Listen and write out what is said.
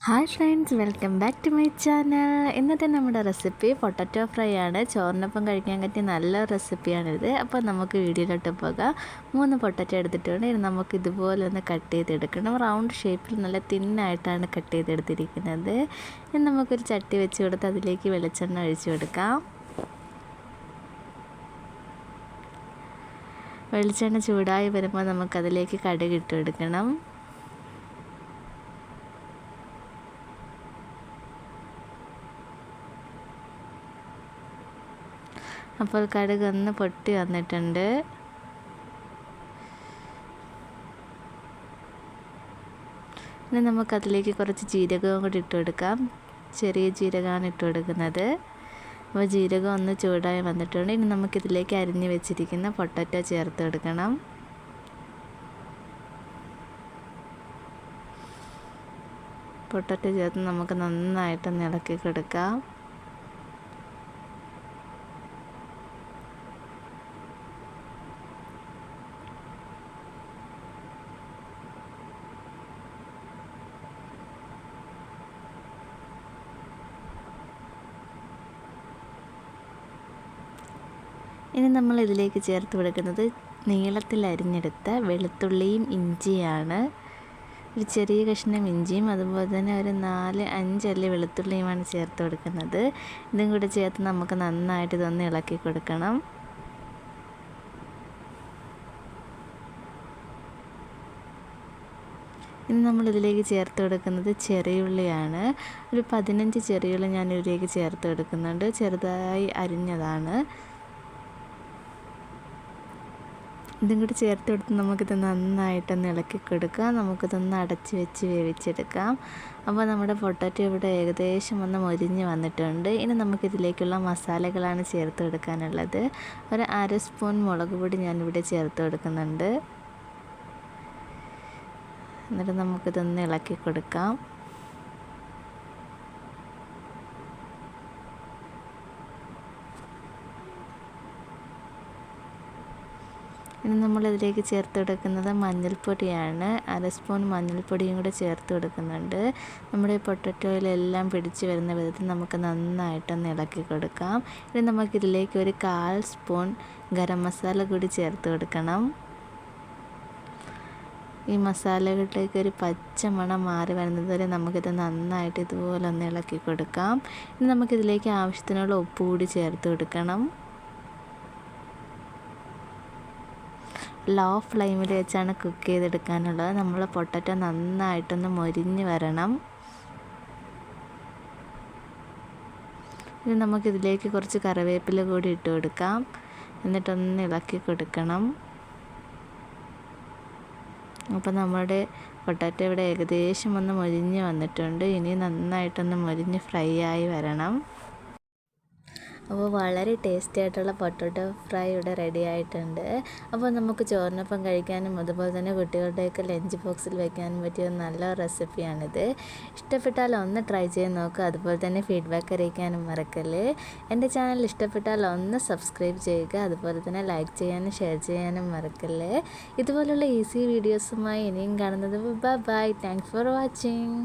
Hi friends, welcome back to my channel. ഇന്നത്തെ നമ്മുടെ recipe potato fry ആണ്. ചോറിനൊപ്പം കഴിക്കാൻ പറ്റിയ നല്ല റെസിപ്പിയാണിത്. അപ്പോൾ നമുക്ക് വീഡിയോയിലോട്ട് പോകാം. 3 പൊട്ടറ്റോ എടുത്തിട്ടുണ്ട്. ഇനി നമുക്ക് ഇതുപോലെ ഒന്ന് കട്ട് ചെയ്തെടുക്കണം. റൗണ്ട് ഷേപ്പിൽ നല്ല തിന്നായിട്ടാണ് കട്ട് ചെയ്തെടുത്തിരിക്കുന്നത്. ഇനി നമുക്കൊരു ചട്ടി വെച്ച് കൊടുത്ത് അതിലേക്ക് വെളിച്ചെണ്ണ ഒഴിച്ചു കൊടുക്കാം. വെളിച്ചെണ്ണ ചൂടായി വരുമ്പോൾ നമുക്കതിലേക്ക് കടുക് ഇട്ട് കൊടുക്കണം. അപ്പോൾ കടുക് ഒന്ന് പൊട്ടി വന്നിട്ടുണ്ട്. ഇനി നമുക്കതിലേക്ക് കുറച്ച് ജീരകവും കൂടി ഇട്ട് കൊടുക്കാം. ചെറിയ ജീരകമാണ് ഇട്ട് കൊടുക്കുന്നത്. അപ്പോൾ ജീരകം ഒന്ന് ചൂടായി വന്നിട്ടുണ്ട്. ഇനി നമുക്കിതിലേക്ക് അരിഞ്ഞ് വെച്ചിരിക്കുന്ന പൊട്ടറ്റോ ചേർത്ത് കൊടുക്കണം. പൊട്ടറ്റോ ചേർത്ത് നമുക്ക് നന്നായിട്ടൊന്ന് ഇളക്കി കൊടുക്കാം. ഇനി നമ്മൾ ഇതിലേക്ക് ചേർത്ത് കൊടുക്കുന്നത് നീളത്തിൽ അരിഞ്ഞെടുത്ത വെളുത്തുള്ളിയും ഇഞ്ചിയാണ്. ഒരു ചെറിയ കഷ്ണം ഇഞ്ചിയും അതുപോലെ തന്നെ ഒരു 4-5 അല്ലി വെളുത്തുള്ളിയുമാണ് ചേർത്ത് കൊടുക്കുന്നത്. ഇതും കൂടെ ചേർത്ത് നമുക്ക് നന്നായിട്ട് ഇതൊന്ന് ഇളക്കി കൊടുക്കണം. ഇനി നമ്മളിതിലേക്ക് ചേർത്ത് കൊടുക്കുന്നത് ചെറിയുള്ളിയാണ്. ഒരു 15 ചെറിയുള്ളി ഞാൻ ഇതിലേക്ക് ചേർത്ത് കൊടുക്കുന്നുണ്ട്. ചെറുതായി അരിഞ്ഞതാണ്. ഇതും കൂടി ചേർത്ത് കൊടുത്ത് നമുക്കിത് നന്നായിട്ടൊന്ന് ഇളക്കി കൊടുക്കാം. നമുക്കിതൊന്ന് അടച്ച് വെച്ച് വേവിച്ചെടുക്കാം. അപ്പോൾ നമ്മുടെ പൊട്ടാറ്റോ ഇവിടെ ഏകദേശം ഒന്ന് മൊരിഞ്ഞ് വന്നിട്ടുണ്ട്. ഇനി നമുക്കിതിലേക്കുള്ള മസാലകളാണ് ചേർത്ത് കൊടുക്കാനുള്ളത്. ഒരു 1/2 സ്പൂൺ മുളക് പൊടി ഞാനിവിടെ ചേർത്ത് കൊടുക്കുന്നുണ്ട്. എന്നിട്ട് നമുക്കിതൊന്ന് ഇളക്കി കൊടുക്കാം. ഇനി നമ്മളിതിലേക്ക് ചേർത്ത് കൊടുക്കുന്നത് മഞ്ഞൾപ്പൊടിയാണ്. 1/2 സ്പൂൺ മഞ്ഞൾപ്പൊടിയും കൂടെ ചേർത്ത് കൊടുക്കുന്നുണ്ട്. നമ്മുടെ പൊട്ടറ്റോയിലെല്ലാം പിടിച്ച് വരുന്ന വിധത്തിൽ നമുക്ക് നന്നായിട്ടൊന്ന് ഇളക്കി കൊടുക്കാം. ഇനി നമുക്കിതിലേക്ക് ഒരു 1/4 സ്പൂൺ ഗരം മസാല കൂടി ചേർത്ത് കൊടുക്കണം. ഈ മസാലകളിലേക്ക് ഒരു പച്ച മണം മാറി വരുന്നത് വരെ നമുക്കിത് നന്നായിട്ട് ഇതുപോലെ ഒന്ന് ഇളക്കി കൊടുക്കാം. ഇനി നമുക്കിതിലേക്ക് ആവശ്യത്തിനുള്ള ഉപ്പ് കൂടി ചേർത്ത് കൊടുക്കണം. ലോ ഫ്ലെയിമിൽ വെച്ചാണ് കുക്ക് ചെയ്തെടുക്കാനുള്ളത്. നമ്മൾ പൊട്ടറ്റോ നന്നായിട്ടൊന്ന് മൊരിഞ്ഞ് വരണം. ഇനി നമുക്കിതിലേക്ക് കുറച്ച് കറിവേപ്പില കൂടി ഇട്ട് കൊടുക്കാം. എന്നിട്ടൊന്ന് ഇളക്കി കൊടുക്കണം. അപ്പോൾ നമ്മുടെ പൊട്ടാറ്റോ ഇവിടെ ഏകദേശം ഒന്ന് മൊരിഞ്ഞ് വന്നിട്ടുണ്ട്. ഇനി നന്നായിട്ടൊന്ന് മൊരിഞ്ഞ് ഫ്രൈ ആയി വരണം. അപ്പോൾ വളരെ ടേസ്റ്റി ആയിട്ടുള്ള പൊട്ടാറ്റോ ഫ്രൈ ഇവിടെ റെഡി ആയിട്ടുണ്ട്. അപ്പോൾ നമുക്ക് ചോറിനൊപ്പം കഴിക്കാനും അതുപോലെ തന്നെ കുട്ടികളുടെയൊക്കെ ലഞ്ച് ബോക്സിൽ വെക്കാനും പറ്റിയ നല്ല റെസിപ്പിയാണിത്. ഇഷ്ടപ്പെട്ടാൽ ഒന്ന് ട്രൈ ചെയ്ത് നോക്കുക. അതുപോലെ തന്നെ ഫീഡ്ബാക്ക് അറിയിക്കാനും മറക്കല്ലേ. എൻ്റെ ചാനൽ ഇഷ്ടപ്പെട്ടാൽ ഒന്ന് സബ്സ്ക്രൈബ് ചെയ്യുക. അതുപോലെ തന്നെ ലൈക്ക് ചെയ്യാനും ഷെയർ ചെയ്യാനും മറക്കല്ലേ. ഇതുപോലുള്ള ഈസി വീഡിയോസുമായി ഇനിയും കാണുന്നത്. ബൈ. Thanks for watching.